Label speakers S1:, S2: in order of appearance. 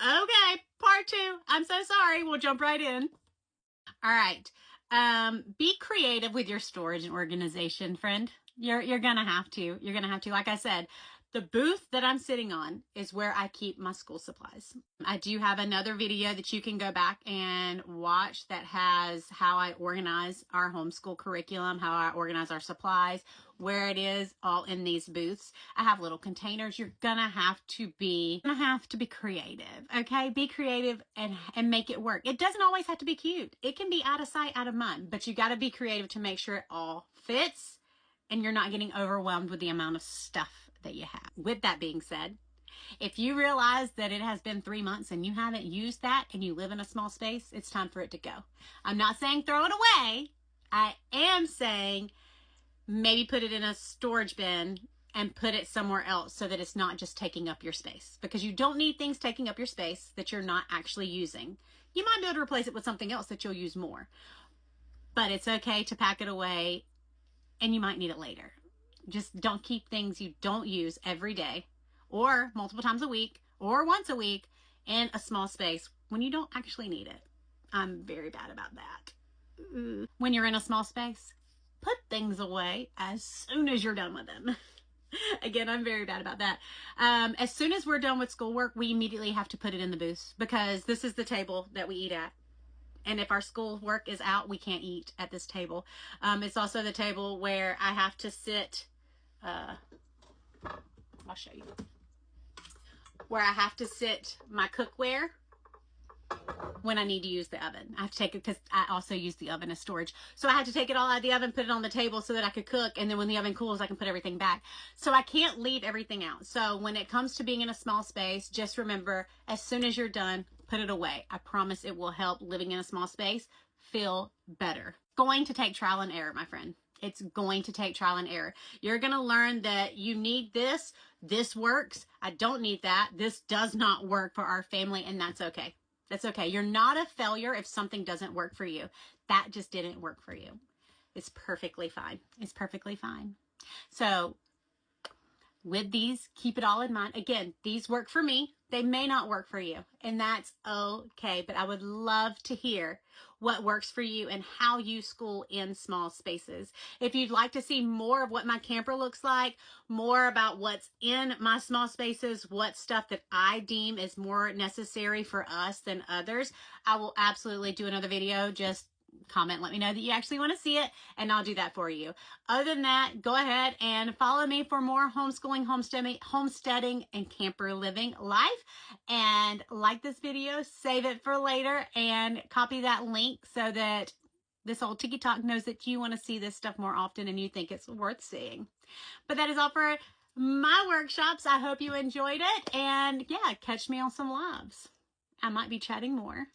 S1: Okay, part two. I'm so sorry. We'll jump right in. All right. Be creative with your storage and organization, friend. You're gonna have to. You're gonna have to. Like I said, the booth that I'm sitting on is where I keep my school supplies. I do have another video that you can go back and watch that has how I organize our homeschool curriculum, how I organize our supplies, where it is all in these booths. I have little containers. You're gonna have to be creative. Okay, be creative and make it work. It doesn't always have to be cute. It can be out of sight, out of mind, but you got to be creative to make sure it all fits and you're not getting overwhelmed with the amount of stuff that you have. With that being said, if you realize that it has been 3 months and you haven't used that and you live in a small space, it's time for it to go. I'm not saying throw it away. I am saying maybe put it in a storage bin and put it somewhere else so that it's not just taking up your space, because you don't need things taking up your space that you're not actually using. You might be able to replace it with something else that you'll use more, but it's okay to pack it away and you might need it later. Just don't keep things you don't use every day or multiple times a week or once a week in a small space when you don't actually need it. I'm very bad about that. When you're in a small space, put things away as soon as you're done with them. Again, I'm very bad about that. As soon as we're done with schoolwork, we immediately have to put it in the booth, because this is the table that we eat at. And if our schoolwork is out, we can't eat at this table. It's also the table where I have to sit. I'll show you. Where I have to sit my cookware when I need to use the oven. I have to take it because I also use the oven as storage. So I had to take it all out of the oven, put it on the table so that I could cook. And then when the oven cools, I can put everything back. So I can't leave everything out. So when it comes to being in a small space, just remember, as soon as you're done, put it away. I promise it will help living in a small space feel better. Going to take trial and error, my friend. It's going to take trial and error. You're going to learn that you need this. This works. I don't need that. This does not work for our family, and that's okay. That's okay. You're not a failure if something doesn't work for you. That just didn't work for you. It's perfectly fine. It's perfectly fine. So with these, keep it all in mind. Again, these work for me. They may not work for you, and that's okay. But I would love to hear what works for you and how you school in small spaces. If you'd like to see more of what my camper looks like, more about what's in my small spaces, what stuff that I deem is more necessary for us than others, I will absolutely do another video. Just comment, let me know that you actually want to see it, and I'll do that for you. Other than that, go ahead and follow me for more homeschooling, homesteading, and camper living life. And like this video, save it for later, and copy that link so that this old TikTok knows that you want to see this stuff more often and you think it's worth seeing. But that is all for my workshops. I hope you enjoyed it, and yeah, catch me on some lives. I might be chatting more.